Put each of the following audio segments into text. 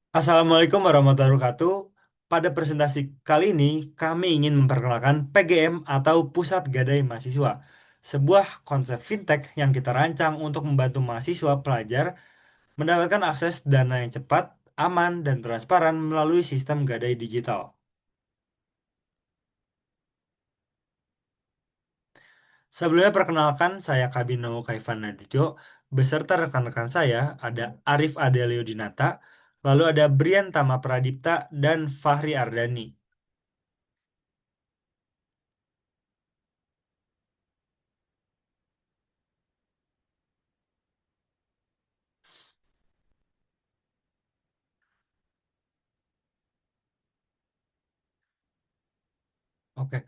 Assalamualaikum warahmatullahi wabarakatuh. Pada presentasi kali ini, kami ingin memperkenalkan PGM atau Pusat Gadai Mahasiswa, sebuah konsep fintech yang kita rancang untuk membantu mahasiswa pelajar mendapatkan akses dana yang cepat, aman, dan transparan melalui sistem gadai digital. Sebelumnya perkenalkan, saya Kabino Kaifan Nadjo, beserta rekan-rekan saya ada Arif Adelio Dinata, lalu ada Brian Tama Pradipta, dan Fahri Ardani. Oke.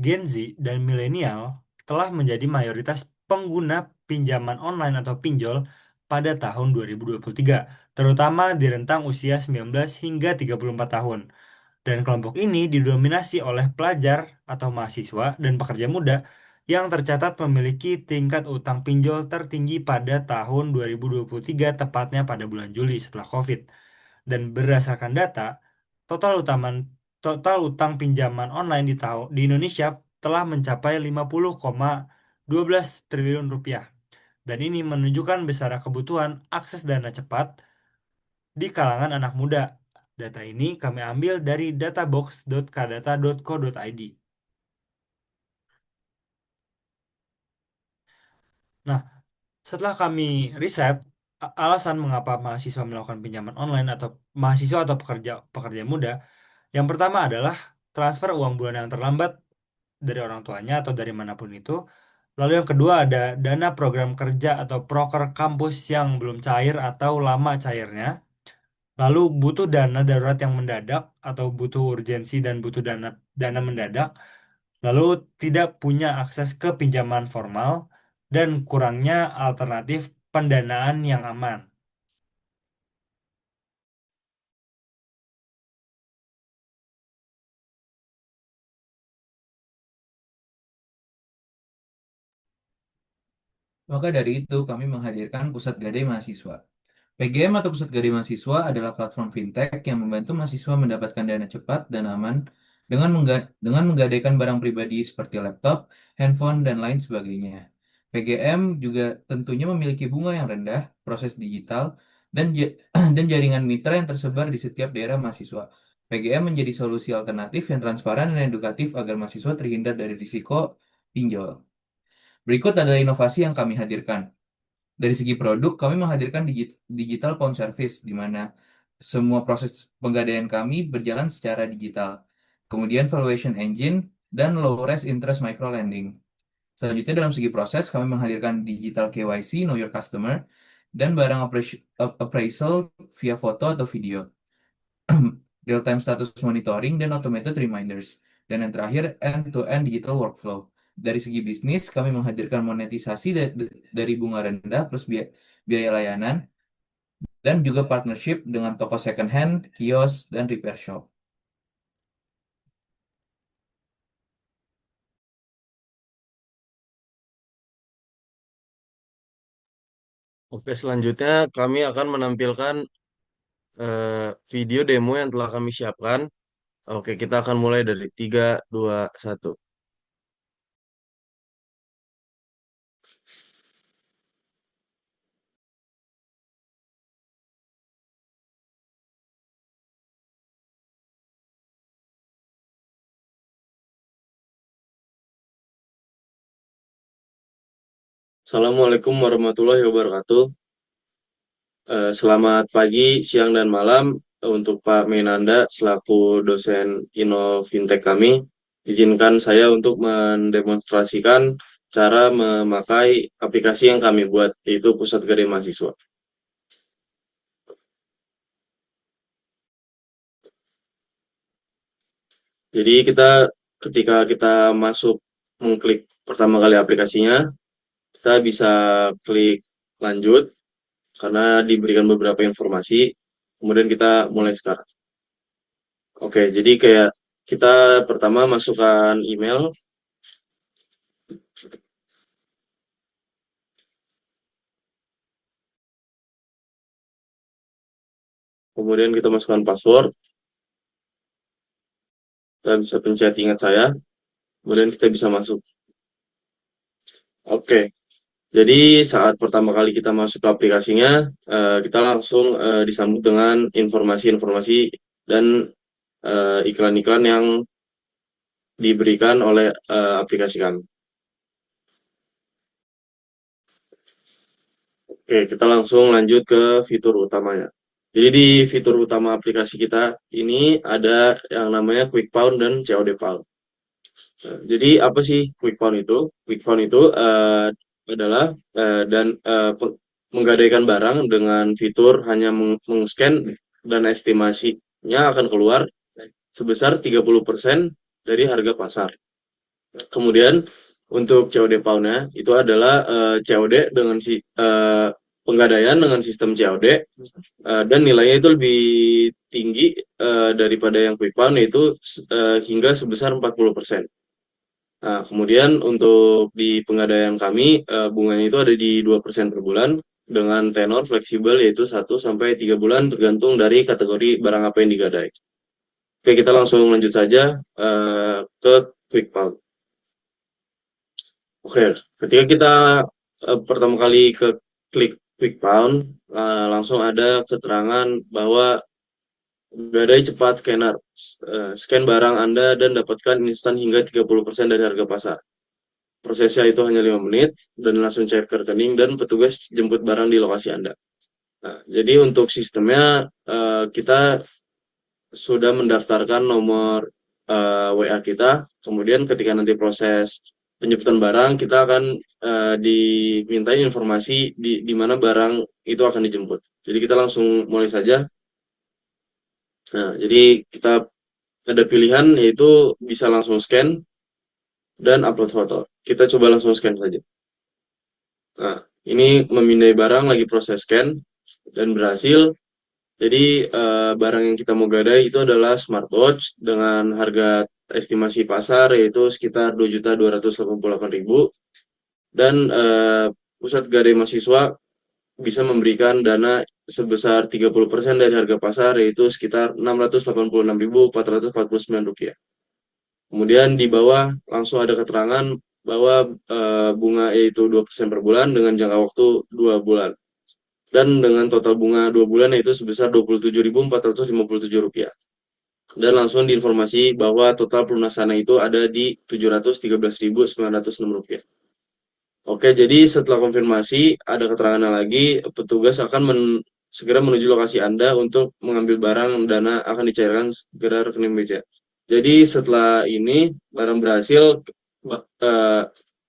Gen Z dan milenial telah menjadi mayoritas pengguna pinjaman online atau pinjol pada tahun 2023, terutama di rentang usia 19 hingga 34 tahun. Dan kelompok ini didominasi oleh pelajar atau mahasiswa dan pekerja muda yang tercatat memiliki tingkat utang pinjol tertinggi pada tahun 2023, tepatnya pada bulan Juli setelah COVID. Dan berdasarkan data, total total utang pinjaman online di Indonesia telah mencapai 50,12 triliun rupiah. Dan ini menunjukkan besar kebutuhan akses dana cepat di kalangan anak muda. Data ini kami ambil dari databox.kadata.co.id. Nah, setelah kami riset alasan mengapa mahasiswa melakukan pinjaman online atau mahasiswa atau pekerja pekerja muda, yang pertama adalah transfer uang bulanan yang terlambat dari orang tuanya atau dari manapun itu. Lalu yang kedua ada dana program kerja atau proker kampus yang belum cair atau lama cairnya. Lalu butuh dana darurat yang mendadak atau butuh urgensi dan butuh dana dana mendadak. Lalu tidak punya akses ke pinjaman formal dan kurangnya alternatif pendanaan yang aman. Maka dari itu, kami menghadirkan Pusat Gadai Mahasiswa. PGM atau Pusat Gadai Mahasiswa adalah platform fintech yang membantu mahasiswa mendapatkan dana cepat dan aman dengan menggadaikan barang pribadi seperti laptop, handphone, dan lain sebagainya. PGM juga tentunya memiliki bunga yang rendah, proses digital, dan jaringan mitra yang tersebar di setiap daerah mahasiswa. PGM menjadi solusi alternatif yang transparan dan edukatif agar mahasiswa terhindar dari risiko pinjol. Berikut adalah inovasi yang kami hadirkan. Dari segi produk, kami menghadirkan digital pound service, di mana semua proses penggadaian kami berjalan secara digital. Kemudian valuation engine dan low risk interest micro lending. Selanjutnya dalam segi proses, kami menghadirkan digital KYC, Know Your Customer, dan barang appraisal via foto atau video, real-time status monitoring, dan automated reminders. Dan yang terakhir, end-to-end digital workflow. Dari segi bisnis, kami menghadirkan monetisasi dari bunga rendah plus biaya layanan, dan juga partnership dengan toko second hand, kios, dan repair shop. Oke, selanjutnya kami akan menampilkan video demo yang telah kami siapkan. Oke, kita akan mulai dari 3, 2, 1. Assalamualaikum warahmatullahi wabarakatuh. Selamat pagi, siang, dan malam untuk Pak Menanda selaku dosen Fintech kami. Izinkan saya untuk mendemonstrasikan cara memakai aplikasi yang kami buat, yaitu Pusat Gadai Mahasiswa. Jadi ketika kita masuk mengklik pertama kali aplikasinya, kita bisa klik lanjut karena diberikan beberapa informasi. Kemudian kita mulai sekarang. Oke, jadi kayak kita pertama masukkan email. kemudian kita masukkan password, kita bisa pencet ingat saya, kemudian kita bisa masuk. Oke, jadi saat pertama kali kita masuk ke aplikasinya, kita langsung disambut dengan informasi-informasi dan iklan-iklan yang diberikan oleh aplikasi kami. Oke, kita langsung lanjut ke fitur utamanya. Jadi di fitur utama aplikasi kita ini ada yang namanya Quick Found dan COD Found. Jadi apa sih Quick Found itu? Quick Found itu adalah menggadaikan barang dengan fitur hanya meng-scan dan estimasinya akan keluar sebesar 30% dari harga pasar. Kemudian untuk COD Pound-nya itu adalah COD dengan penggadaian dengan sistem COD dan nilainya itu lebih tinggi daripada yang Quick Pound, yaitu hingga sebesar 40%. Nah, kemudian untuk di penggadaian kami bunganya itu ada di 2% per bulan dengan tenor fleksibel yaitu 1 sampai 3 bulan tergantung dari kategori barang apa yang digadai. Oke, kita langsung lanjut saja ke Quick Pound. Oke, ketika kita pertama kali klik Quick Pound, langsung ada keterangan bahwa gadai cepat scanner. Scan barang Anda dan dapatkan instan hingga 30% dari harga pasar. Prosesnya itu hanya 5 menit dan langsung cair ke rekening dan petugas jemput barang di lokasi Anda. Nah, jadi untuk sistemnya kita sudah mendaftarkan nomor WA kita, kemudian ketika nanti proses penjemputan barang, kita akan dimintain informasi di mana barang itu akan dijemput. Jadi kita langsung mulai saja. Nah, jadi kita ada pilihan yaitu bisa langsung scan dan upload foto. Kita coba langsung scan saja. Nah, ini memindai barang lagi proses scan dan berhasil. Jadi barang yang kita mau gadai itu adalah smartwatch dengan harga estimasi pasar yaitu sekitar 2.288.000 dan pusat gadai mahasiswa bisa memberikan dana sebesar 30% dari harga pasar yaitu sekitar Rp686.449. Kemudian di bawah langsung ada keterangan bahwa bunga yaitu 2% per bulan dengan jangka waktu 2 bulan. Dan dengan total bunga 2 bulan yaitu sebesar Rp27.457. Dan langsung diinformasi bahwa total pelunasan itu ada di Rp713.906. Oke, jadi setelah konfirmasi ada keterangan lagi, petugas akan segera menuju lokasi Anda untuk mengambil barang, dana akan dicairkan segera rekening BCA. Jadi setelah ini barang berhasil,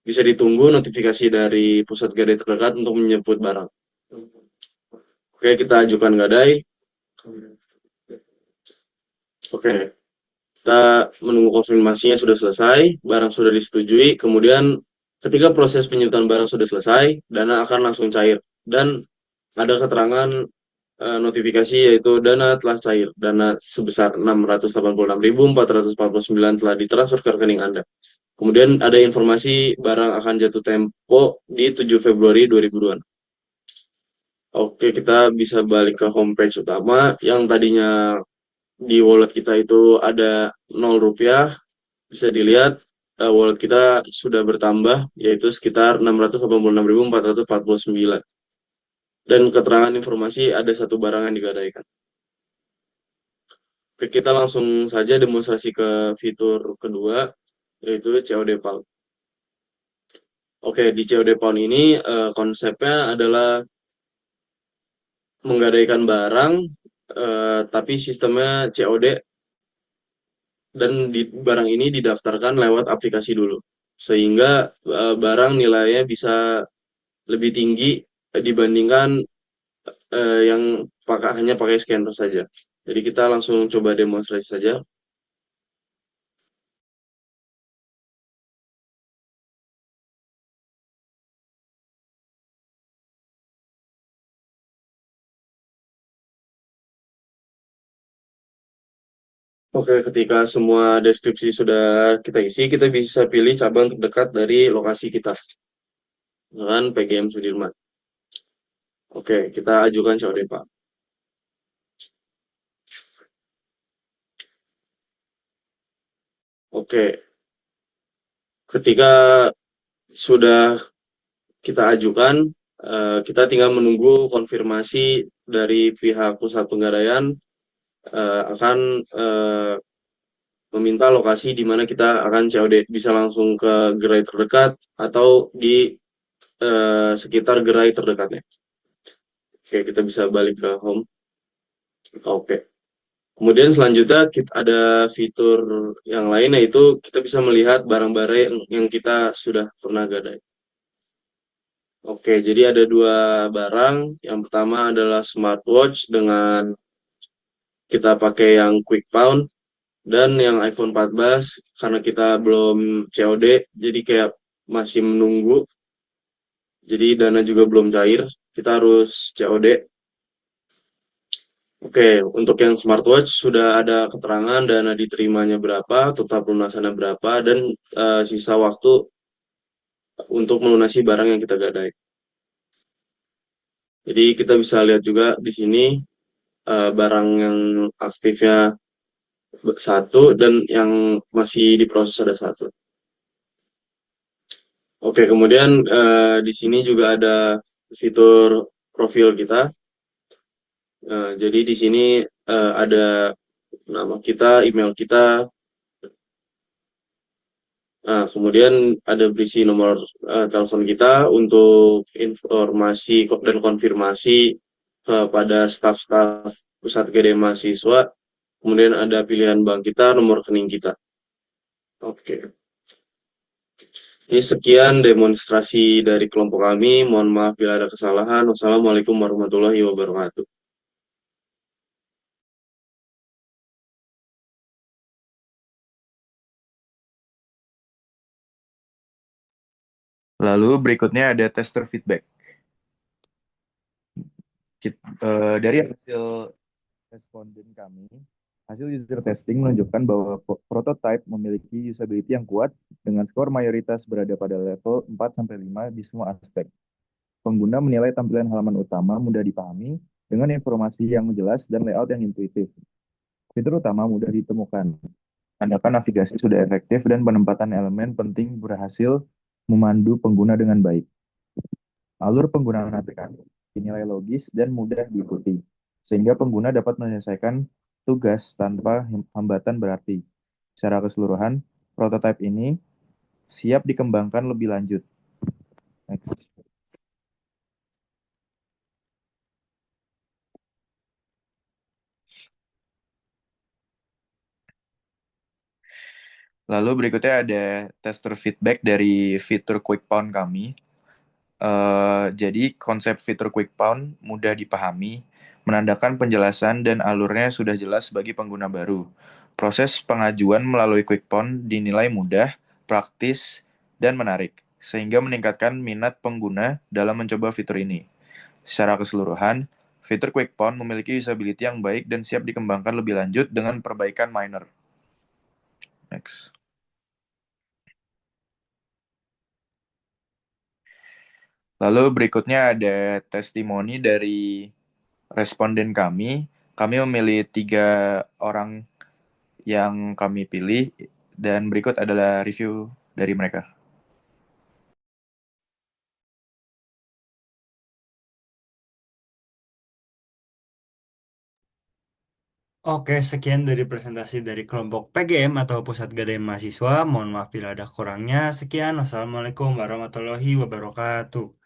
bisa ditunggu notifikasi dari pusat gadai terdekat untuk menjemput barang. Oke, kita ajukan gadai. Oke, kita menunggu konfirmasinya sudah selesai, barang sudah disetujui, kemudian ketika proses penjemputan barang sudah selesai, dana akan langsung cair. Dan ada keterangan notifikasi yaitu dana telah cair. Dana sebesar Rp686.449 telah ditransfer ke rekening Anda. Kemudian ada informasi barang akan jatuh tempo di 7 Februari 2002. Oke, kita bisa balik ke homepage utama yang tadinya di wallet kita itu ada Rp0, bisa dilihat wallet kita sudah bertambah yaitu sekitar 686.449. Dan keterangan informasi ada satu barang yang digadaikan. Oke, kita langsung saja demonstrasi ke fitur kedua yaitu COD Pound. Oke, di COD Pound ini konsepnya adalah menggadaikan barang tapi sistemnya COD dan barang ini didaftarkan lewat aplikasi dulu sehingga barang nilainya bisa lebih tinggi dibandingkan yang hanya pakai scanner saja. Jadi kita langsung coba demonstrasi saja. Oke, ketika semua deskripsi sudah kita isi, kita bisa pilih cabang terdekat dari lokasi kita dengan PGM Sudirman. Oke, kita ajukan COD Pak. Oke, ketika sudah kita ajukan, kita tinggal menunggu konfirmasi dari pihak pusat penggadaian akan meminta lokasi di mana kita akan COD. Bisa langsung ke gerai terdekat atau di sekitar gerai terdekatnya. Oke, kita bisa balik ke home. Oke. Kemudian selanjutnya kita ada fitur yang lain yaitu kita bisa melihat barang-barang yang kita sudah pernah gadai. Oke, jadi ada dua barang. Yang pertama adalah smartwatch dengan kita pakai yang quick count dan yang iPhone 14 karena kita belum COD, jadi kayak masih menunggu. Jadi dana juga belum cair, kita harus COD. Oke, untuk yang smartwatch sudah ada keterangan dana diterimanya berapa, total pelunasannya berapa, dan sisa waktu untuk melunasi barang yang kita gadai. Jadi kita bisa lihat juga di sini barang yang aktifnya satu dan yang masih diproses ada satu. Oke, kemudian di sini juga ada fitur profil kita. Jadi di sini ada nama kita, email kita. Nah, kemudian ada berisi nomor telepon kita untuk informasi dan konfirmasi kepada staf-staf pusat gede mahasiswa. Kemudian ada pilihan bank kita, nomor rekening kita. Oke. Ini sekian demonstrasi dari kelompok kami. Mohon maaf bila ada kesalahan. Wassalamualaikum warahmatullahi wabarakatuh. Lalu berikutnya ada tester feedback. Dari hasil responden kami, hasil user testing menunjukkan bahwa prototype memiliki usability yang kuat dengan skor mayoritas berada pada level 4-5 di semua aspek. Pengguna menilai tampilan halaman utama mudah dipahami dengan informasi yang jelas dan layout yang intuitif. Fitur utama mudah ditemukan. Tandatan navigasi sudah efektif dan penempatan elemen penting berhasil memandu pengguna dengan baik. Alur penggunaan aplikasi dinilai logis dan mudah diikuti, sehingga pengguna dapat menyelesaikan tugas tanpa hambatan berarti. Secara keseluruhan, prototipe ini siap dikembangkan lebih lanjut. Next. Lalu berikutnya ada tester feedback dari fitur Quick Found kami. Jadi konsep fitur Quick Found mudah dipahami, menandakan penjelasan dan alurnya sudah jelas bagi pengguna baru. Proses pengajuan melalui Quick Found dinilai mudah, praktis, dan menarik, sehingga meningkatkan minat pengguna dalam mencoba fitur ini. Secara keseluruhan, fitur Quick Found memiliki usability yang baik dan siap dikembangkan lebih lanjut dengan perbaikan minor. Next. Lalu berikutnya ada testimoni dari responden kami. Kami memilih 3 orang yang kami pilih, dan berikut adalah review dari mereka. Oke, sekian dari presentasi dari kelompok PGM atau Pusat Gadai Mahasiswa. Mohon maaf bila ada kurangnya. Sekian, wassalamualaikum warahmatullahi wabarakatuh.